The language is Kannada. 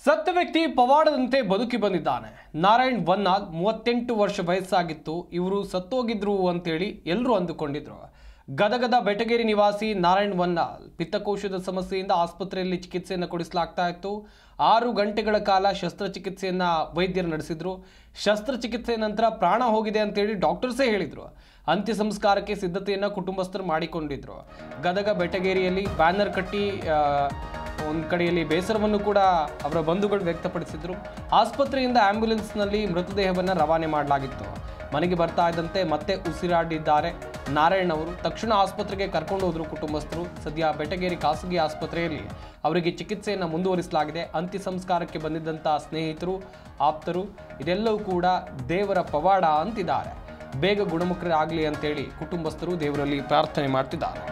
ಸತ್ತ ವ್ಯಕ್ತಿ ಪವಾಡದಂತೆ ಬದುಕಿ ಬಂದಿದ್ದಾನೆ. ನಾರಾಯಣ್ ವನ್ನಾಲ್ 38 ವರ್ಷ ವಯಸ್ಸಾಗಿತ್ತು. ಇವರು ಸತ್ತೋಗಿದ್ರು ಅಂತೇಳಿ ಎಲ್ಲರೂ ಅಂದುಕೊಂಡಿದ್ರು. ಗದಗದ ಬೆಟಗೇರಿ ನಿವಾಸಿ ನಾರಾಯಣ್ ವನ್ನಾಲ್ ಪಿತ್ತಕೋಶದ ಸಮಸ್ಯೆಯಿಂದ ಆಸ್ಪತ್ರೆಯಲ್ಲಿ ಚಿಕಿತ್ಸೆಯನ್ನು ಕೊಡಿಸಲಾಗ್ತಾ ಇತ್ತು. 6 ಗಂಟೆಗಳ ಕಾಲ ಶಸ್ತ್ರಚಿಕಿತ್ಸೆಯನ್ನ ವೈದ್ಯರು ನಡೆಸಿದ್ರು. ಶಸ್ತ್ರಚಿಕಿತ್ಸೆ ನಂತರ ಪ್ರಾಣ ಹೋಗಿದೆ ಅಂತೇಳಿ ಡಾಕ್ಟರ್ಸೇ ಹೇಳಿದ್ರು. ಅಂತ್ಯ ಸಂಸ್ಕಾರಕ್ಕೆ ಸಿದ್ಧತೆಯನ್ನ ಕುಟುಂಬಸ್ಥರು ಮಾಡಿಕೊಂಡಿದ್ರು. ಗದಗ ಬೆಟಗೇರಿಯಲ್ಲಿ ಬ್ಯಾನರ್ ಕಟ್ಟಿ ಒಂದು ಕಡೆಯಲ್ಲಿ ಬೇಸರವನ್ನು ಕೂಡ ಅವರ ಬಂಧುಗಳು ವ್ಯಕ್ತಪಡಿಸಿದ್ರು. ಆಸ್ಪತ್ರೆಯಿಂದ ಆಂಬ್ಯುಲೆನ್ಸ್ನಲ್ಲಿ ಮೃತದೇಹವನ್ನು ರವಾನೆ ಮಾಡಲಾಗಿತ್ತು. ಮನೆಗೆ ಬರ್ತಾ ಇದ್ದಂತೆ ಮತ್ತೆ ಉಸಿರಾಡಿದ್ದಾರೆ ನಾರಾಯಣ್ ಅವರು. ತಕ್ಷಣ ಆಸ್ಪತ್ರೆಗೆ ಕರ್ಕೊಂಡು ಹೋದ್ರು ಕುಟುಂಬಸ್ಥರು. ಸದ್ಯ ಬೆಟಗೇರಿ ಖಾಸಗಿ ಆಸ್ಪತ್ರೆಯಲ್ಲಿ ಅವರಿಗೆ ಚಿಕಿತ್ಸೆಯನ್ನು ಮುಂದುವರಿಸಲಾಗಿದೆ. ಅಂತ್ಯ ಸಂಸ್ಕಾರಕ್ಕೆ ಬಂದಿದ್ದಂಥ ಸ್ನೇಹಿತರು, ಆಪ್ತರು ಇದೆಲ್ಲವೂ ಕೂಡ ದೇವರ ಪವಾಡ ಅಂತಿದ್ದಾರೆ. ಬೇಗ ಗುಣಮುಖರಾಗಲಿ ಅಂತೇಳಿ ಕುಟುಂಬಸ್ಥರು ದೇವರಲ್ಲಿ ಪ್ರಾರ್ಥನೆ ಮಾಡ್ತಿದ್ದಾರೆ.